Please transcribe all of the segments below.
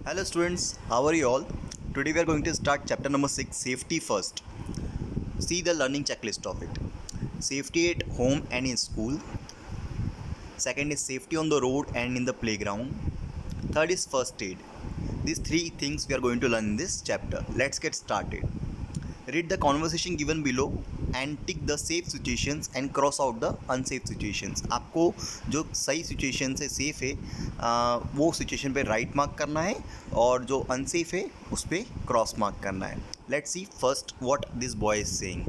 Hello students, how are you all? Today we are going to start chapter number 6, safety first. See the learning checklist of it. Safety at home and in school. Second is safety on the road and in the playground. Third is first aid. These three things we are going to learn in this chapter. Let's get started. Read the conversation given below and tick the safe situations and cross out the unsafe situations. आपको जो सही situation से safe है वो situation पे right mark करना है और जो अनसेफ है उस पर क्रॉस मार्क करना है. Let's see first what this boy is saying.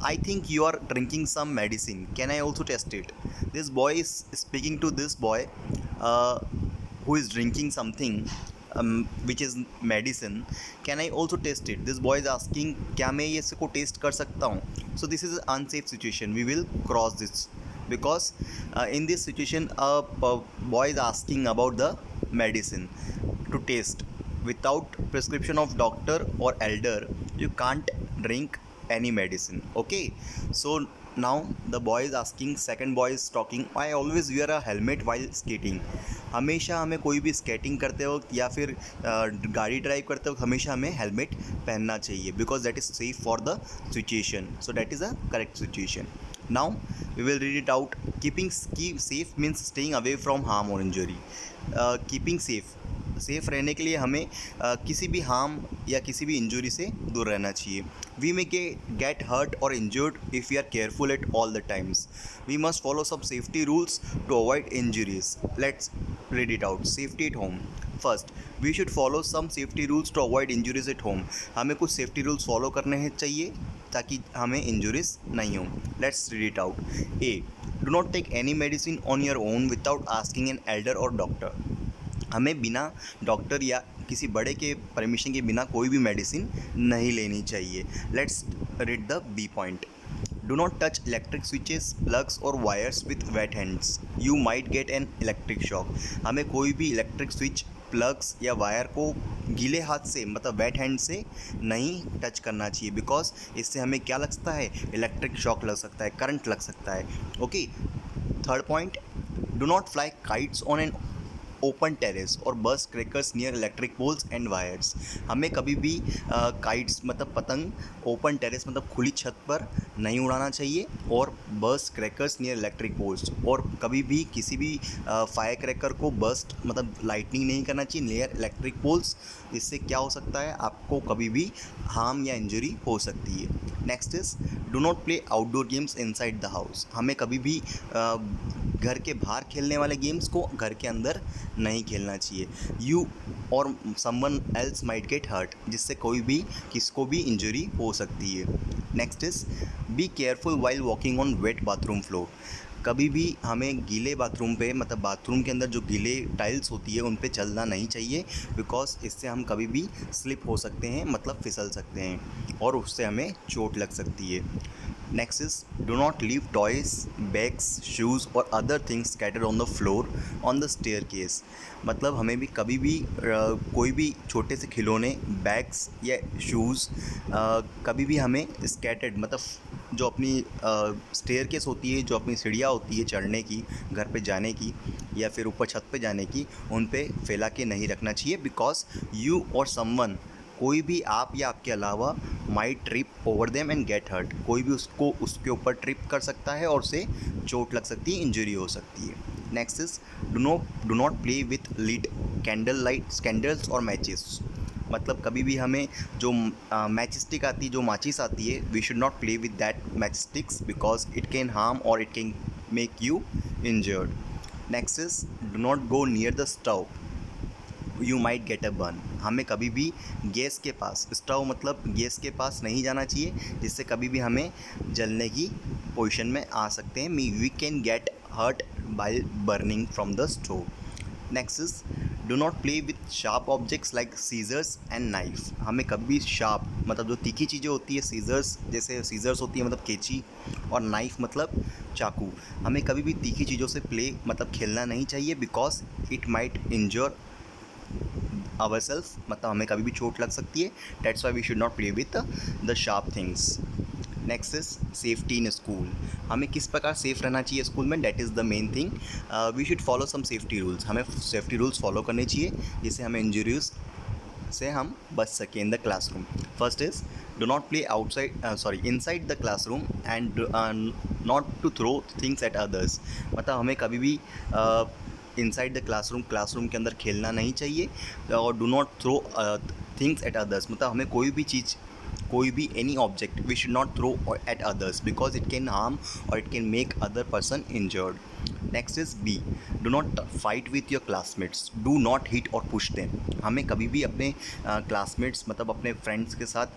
I think you are drinking some medicine, can I also test it. This boy is speaking to this boy who is drinking something which is medicine. Can I also taste it? This boy is asking क्या मैं ये इसको test कर सकता हूँ. So this is an unsafe situation. We will cross this because in this situation a boy is asking about the medicine to taste. Without prescription of doctor or elder you can't drink any medicine. Okay, so now the boy is asking, second boy is talking, I always wear a helmet while skating. हमेशा हमें कोई भी skating करते वक्त या फिर गाड़ी drive करते वक्त हमेशा हमें हेलमेट पहनना चाहिए because that is safe for the situation. So that is a correct situation. Now we will read it out. Keeping safe means staying away from harm और इंजरी. कीपिंग सेफ रहने के लिए हमें किसी भी हार्म या किसी भी इंजरी से दूर रहना चाहिए. वी मे गेट हर्ट और injured if we are careful at all the times. We must follow some safety rules to avoid injuries. Let's read it out. Safety at home. First, we should follow some safety rules to avoid injuries at home. हमें कुछ safety rules follow करने हैं चाहिए ताकि हमें injuries नहीं हो. Let's read it out. A, do not take any medicine on your own without asking an elder और डॉक्टर. हमें बिना डॉक्टर या किसी बड़े के परमिशन के बिना कोई भी मेडिसिन नहीं लेनी चाहिए. Let's read the B point. Do not touch electric switches, plugs or wires with wet hands. You might get an electric shock. हमें कोई भी इलेक्ट्रिक स्विच, प्लग्स या वायर को गीले हाथ से मतलब वेट हैंड से नहीं टच करना चाहिए बिकॉज इससे हमें क्या लग सकता है, इलेक्ट्रिक शॉक लग सकता है, करंट लग सकता है. Okay. Third point, do not fly kites on an open terrace और burst crackers near electric poles and wires. हमें कभी भी काइट्स मतलब पतंग ओपन टेरेस मतलब खुली छत पर नहीं उड़ाना चाहिए और burst crackers near electric poles और कभी भी किसी भी फायर क्रैकर को बर्स्ट मतलब लाइटनिंग नहीं करना चाहिए नियर इलेक्ट्रिक पोल्स. इससे क्या हो सकता है, आपको कभी भी हार्म या इंजरी हो सकती है. Next is do not play outdoor games inside the house. हमें कभी भी घर के बाहर खेलने वाले गेम्स को घर के अंदर नहीं खेलना चाहिए. यू और someone else might get hurt, जिससे कोई भी किसको भी इंजरी हो सकती है. Next is be careful while walking on wet bathroom floor. कभी भी हमें गीले बाथरूम पे मतलब बाथरूम के अंदर जो गीले टाइल्स होती है उन पे चलना नहीं चाहिए बिकॉज इससे हम कभी भी स्लिप हो सकते हैं मतलब फिसल सकते हैं और उससे हमें चोट लग सकती है. Next is do not leave toys, bags, shoes और other things scattered on the floor on the staircase. मतलब हमें भी कभी भी कोई भी छोटे से खिलौने, बैग्स या शूज़ कभी भी हमें स्कैटर्ड मतलब जो अपनी स्टेयर केस होती है, जो अपनी सीढ़ियाँ होती है चढ़ने की, घर पे जाने की या फिर ऊपर छत पे जाने की, उन पे फैला के नहीं रखना चाहिए बिकॉज यू और समवन कोई भी आप या आपके अलावा might trip over them and get hurt. कोई भी उसको उसके ऊपर ट्रिप कर सकता है और उसे चोट लग सकती है, इंजरी हो सकती है. Next is do not play with lead, candles और मैचेस. मतलब कभी भी हमें जो मैच स्टिक आती है, जो माचिस आती है, we should not play with that match sticks because it can harm और it can make you injured. Next is do not go near the stove, you might get a burn. हमें कभी भी गैस के पास, stove मतलब gas के पास नहीं जाना चाहिए जिससे कभी भी हमें जलने की पोजीशन में आ सकते हैं. We can get hurt by burning from the stove. Next is do not play with sharp objects like scissors and knife. हमें कभी भी शार्प मतलब जो तीखी चीज़ें होती है, सीजर्स जैसे सीजर्स होती है मतलब कैंची और नाइफ मतलब चाकू. हमें कभी भी तीखी चीज़ों से प्ले मतलब खेलना नहीं चाहिए because it might injure ourselves मतलब हमें कभी भी चोट लग सकती है. That's why we should not play with the sharp things. Next is safety in school. हमें किस प्रकार सेफ रहना चाहिए स्कूल में, that is the main thing. We should follow some safety rules. हमें सेफ्टी रूल्स फॉलो करने चाहिए जिससे हमें इंजरीज से हम बच सकें in the classroom. First is do not play outside inside the classroom and not to throw things at others. मतलब हमें कभी भी इनसाइड द क्लासरूम के अंदर खेलना नहीं चाहिए, और do not throw things at others. मतलब हमें कोई भी any object we should not throw at others because it can harm और it can make other person injured. Next is B, do not fight with your classmates, do not hit और push them. हमें कभी भी अपने classmates मतलब अपने friends के साथ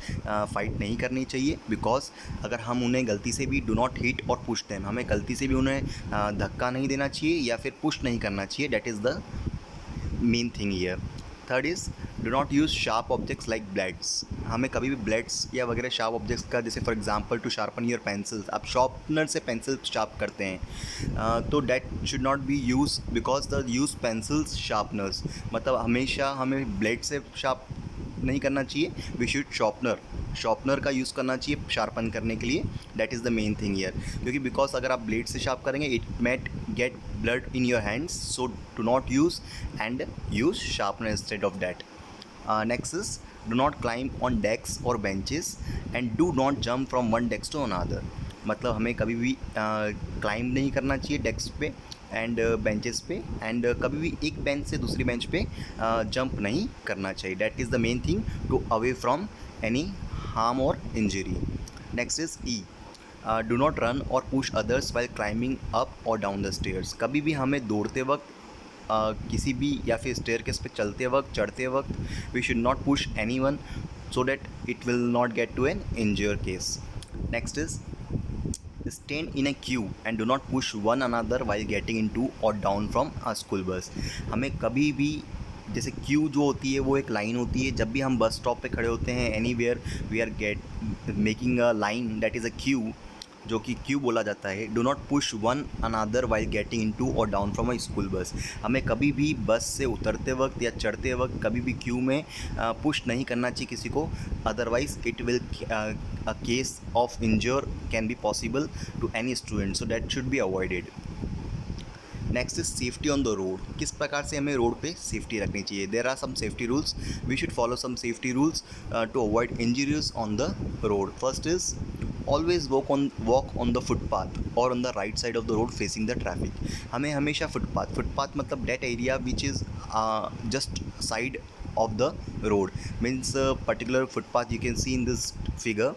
फाइट नहीं करनी चाहिए, बिकॉज अगर हम उन्हें गलती से भी डू नॉट हिट और पुश देम, हमें गलती से भी उन्हें धक्का नहीं देना चाहिए या फिर पुश नहीं करना चाहिए। That is the main thing here. Third is do not use sharp objects like blades. हमें कभी भी ब्लेड्स या वगैरह शार्प ऑब्जेक्ट्स का, जैसे for example to sharpen your pencils, आप शार्पनर से पेंसिल शार्प करते हैं, तो that should not be use because the use pencils sharpeners. मतलब हमेशा हमें ब्लेड से शार्प नहीं करना चाहिए, वी शुड शॉर्पनर का यूज़ करना चाहिए शार्पन करने के लिए। That is the main thing here, क्योंकि बिकॉज अगर आप ब्लेड से शार्प करेंगे it might get blood in your hands, so do not use and use sharpener instead of that. Next is do not climb on desk और benches and do not jump from one desk to another. मतलब हमें कभी भी climb नहीं करना चाहिए desk पे and benches पे, एंड कभी भी एक बेंच से दूसरी बेंच पे जंप नहीं करना चाहिए। That is the main thing to away from any harm और injury. Next is E, do not run और push others while climbing up और डाउन द स्टेयर्स। कभी भी हमें दौड़ते वक्त किसी भी या फिर स्टेयरकेस पे चलते वक्त चढ़ते वक्त we should not push anyone so that it will not get to an injure case. Next is stand in a queue and do not push one another while getting into or down from a school bus। हमें कभी भी, जैसे Q जो होती है वो एक line होती है, जब भी हम बस स्टॉप पे खड़े होते हैं anywhere we are making a line, that is a queue, जो कि क्यू बोला जाता है। Do not push one another while getting into और down from a school bus. हमें कभी भी बस से उतरते वक्त या चढ़ते वक्त कभी भी क्यू में पुश नहीं करना चाहिए किसी को, otherwise it will a case of injur can be possible to any student, so that should be avoided. Next is safety on the road. किस प्रकार से हमें रोड पे सेफ्टी रखनी चाहिए, there are some safety rules, we should follow some safety rules to avoid injuries on the road. First is always walk on the footpath और on the right side of the road facing the traffic. हमें हमेशा footpath मतलब that area which is just side of the road, means particular footpath you can see in this figure,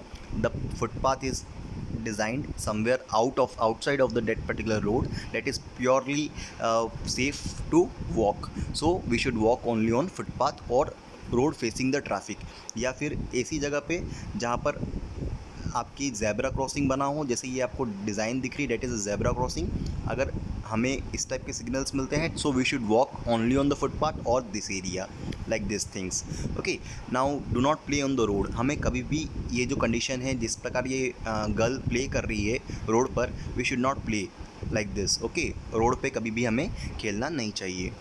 the footpath is designed somewhere outside of the that particular road that is purely safe to walk, so we should walk only on footpath or road facing the traffic, या फिर ऐसी जगह पे जहाँ पर आपकी zebra crossing बना हो, जैसे ये आपको डिज़ाइन दिख रही है, that is a zebra crossing. अगर हमें इस टाइप के सिग्नल्स मिलते हैं, so we should walk only on the footpath और this area like this things. Okay, now do not play on the road. हमें कभी भी, ये जो कंडीशन है जिस प्रकार ये गर्ल प्ले कर रही है रोड पर, we should not play like this. Okay, road पे कभी भी हमें खेलना नहीं चाहिए।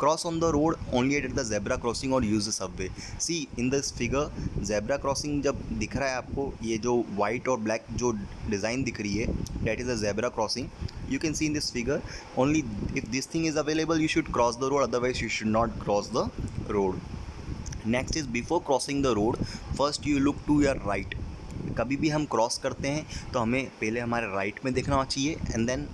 Cross on the road only at the zebra crossing और use the subway. See in this figure zebra crossing जब दिख रहा है आपको, ये जो वाइट और ब्लैक जो डिज़ाइन दिख रही है, that is a zebra crossing. You can see in this figure, only if this thing is available you should cross the road, otherwise you should not cross the road. Next is before crossing the road, first you look to your right। कभी भी हम cross करते हैं तो हमें पहले हमारे right में देखना चाहिए and then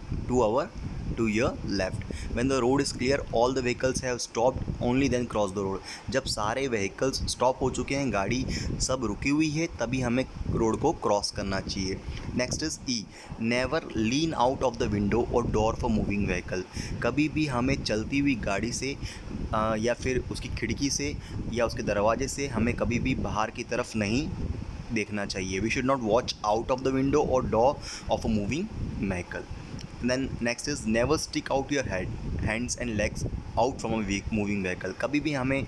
to your left. When the road is clear all the vehicles have stopped only then cross the road. जब सारे व्हीकल्स स्टॉप हो चुके हैं, गाड़ी सब रुकी हुई है, तभी हमें रोड को क्रॉस करना चाहिए। Next is E, never lean out of the window और डोर फॉर मूविंग व्हीकल। कभी भी हमें चलती हुई गाड़ी से या फिर उसकी खिड़की से या उसके दरवाजे से हमें कभी भी बाहर की तरफ नहीं देखना चाहिए। We should not watch out of the window और door of a moving vehicle. Then next is never stick out your hands and legs out from a moving vehicle. कभी भी हमें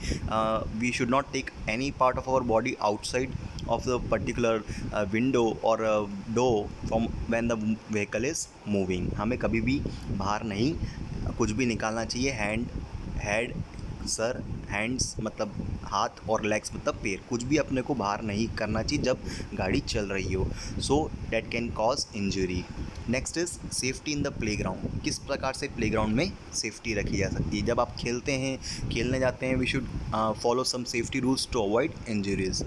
we should not take any part of our body outside of the particular window or door from when the vehicle is moving। हमें कभी भी बाहर नहीं कुछ भी निकालना चाहिए, हेड सर, हैंड्स मतलब हाथ और लेग्स मतलब पैर, कुछ भी अपने को बाहर नहीं करना चाहिए जब गाड़ी चल रही हो, so that can cause injury. Next is safety in the playground. किस प्रकार से प्लेग्राउंड में सेफ्टी रखी जा सकती है? जब आप खेलते हैं, खेलने जाते हैं, we should follow some safety rules to avoid injuries.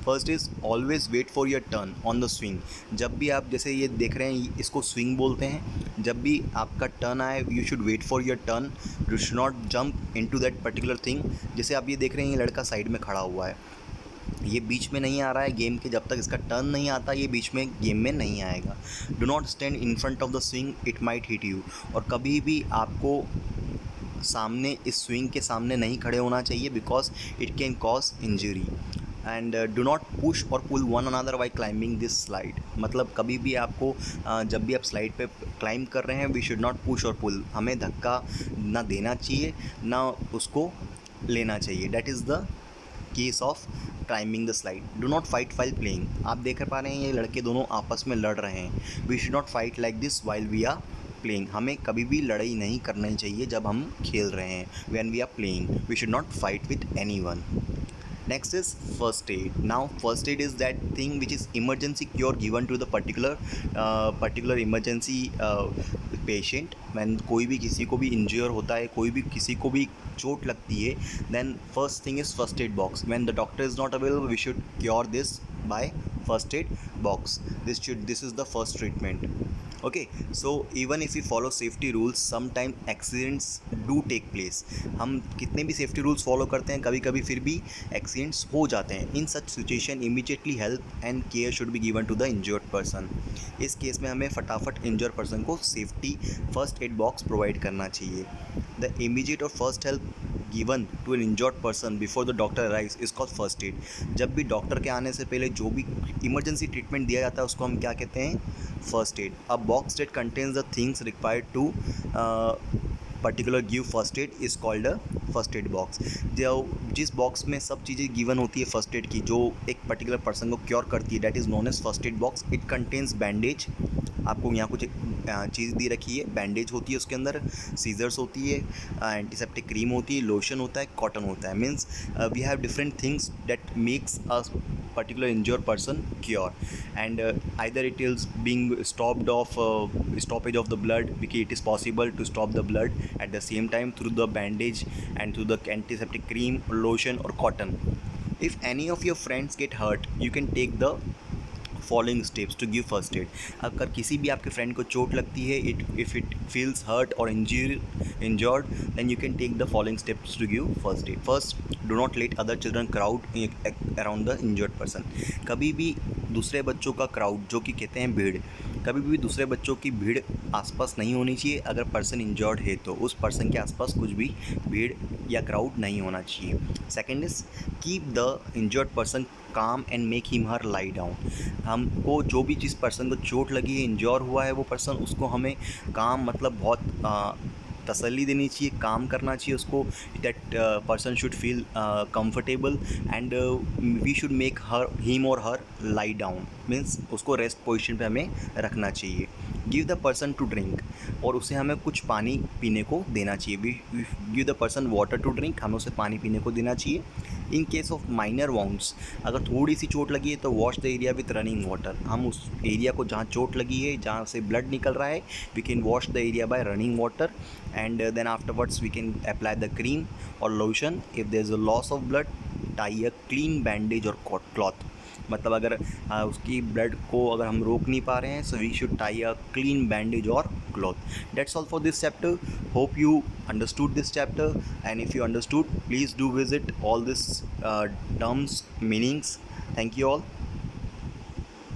First is always wait for your turn on the swing. जब भी आप जैसे ये देख रहे हैं, इसको स्विंग बोलते हैं। जब भी आपका टर्न आए, you should wait for your turn, you should not jump into that particular thing. जैसे आप ये देख रहे हैं, ये लड़का साइड में खड़ा हुआ है, ये बीच में नहीं आ रहा है गेम के, जब तक इसका टर्न नहीं आता ये बीच में गेम में नहीं आएगा। Do not stand in front of the swing, it might hit you. और कभी भी आपको सामने इस स्विंग के सामने नहीं खड़े होना चाहिए, because it can cause injury. And do not push और pull one another while climbing this slide. मतलब कभी भी आपको जब भी आप स्लाइड पे क्लाइंब कर रहे हैं, वी शुड नॉट पुश और पुल। हमें धक्का ना देना चाहिए, ना उसको लेना चाहिए। That is the case of climbing the slide. Do not fight while playing. आप देख पा रहे हैं ये लड़के दोनों आपस में लड़ रहे हैं। We should not fight like this while we are playing. हमें कभी भी लड़ाई नहीं करनी चाहिए जब हम खेल रहे हैं। When we are playing we should not fight with anyone. Next is first aid. Now first aid is that thing which is emergency cure given to the particular emergency patient. when कोई भी किसी को भी इंज्योर होता है, कोई भी किसी को भी चोट लगती है, then first thing is first aid box. When the doctor is not available, we should cure this by first aid box. This is the first treatment. Okay, so even if we follow safety rules, sometimes accidents do take place. हम कितने भी safety rules follow करते हैं, कभी कभी फिर भी accidents हो जाते हैं। In such situation immediately help and care should be given to the injured person. इस केस में हमें फटाफट इंजर्ड पर्सन को safety first aid box provide करना चाहिए। द इमीडिएट और first help given to an injured person before the doctor arrives is called first aid. जब भी डॉक्टर के आने से पहले जो भी इमरजेंसी ट्रीटमेंट दिया जाता है उसको हम क्या कहते हैं? First aid. A box that contains the things required to particular give first aid is called a first aid box. जो जिस बॉक्स में सब चीज़ें गिवन होती है फर्स्ट एड की, जो एक पर्टिकुलर पर्सन को क्योर करती है, that is known as first aid box. It contains bandage. आपको यहाँ कुछ चीज़ दी रखी है, बैंडेज होती है उसके अंदर, सीजर्स होती है, एंटीसेप्टिक क्रीम होती है, लोशन होता है, कॉटन होता है। Means we have different things that makes a particular injured person cure, and either it is being stoppage of the blood, because it is possible to stop the blood at the same time through the bandage and through the antiseptic cream, lotion or cotton. If any of your friends get hurt, you can take the following steps to give first aid. अगर किसी भी आपके friend को चोट लगती है, if it feels hurt और injured, then you can take the following steps to give first aid. First, do not let other children crowd around the injured person. कभी भी दूसरे बच्चों का क्राउड, जो कि कहते हैं भीड़, कभी भी दूसरे बच्चों की भीड़ आसपास नहीं होनी चाहिए। अगर पर्सन इंजर्ड है तो उस पर्सन के आसपास कुछ भी भीड़ या क्राउड नहीं होना चाहिए। Second is keep the injured person calm and make him her lie down. हमको जो भी जिस पर्सन को चोट लगी है, इंजॉर हुआ है वो पर्सन, उसको हमें काम मतलब बहुत तसल्ली देनी चाहिए, काम करना चाहिए उसको। That person should feel comfortable and we should make him और हर लाई डाउन। मीन्स उसको रेस्ट पोजीशन पे हमें रखना चाहिए। Give the person to drink, और उसे हमें कुछ पानी पीने को देना चाहिए। We give the person water to drink, हमें उसे पानी पीने को देना चाहिए। In case of minor wounds, अगर थोड़ी सी चोट लगी है तो wash the area with running water. हम उस एरिया को जहाँ चोट लगी है, जहाँ से ब्लड निकल रहा है, we can wash the area by running water, and then afterwards we can apply the cream or lotion. If there is a loss of blood, tie a clean bandage or cloth. मतलब अगर उसकी blood को अगर हम रोक नहीं पा रहे हैं, so we should tie a clean bandage or cloth. That's all for this chapter. Hope you understood this chapter, and if you understood, please do visit all this terms, meanings. Thank you all.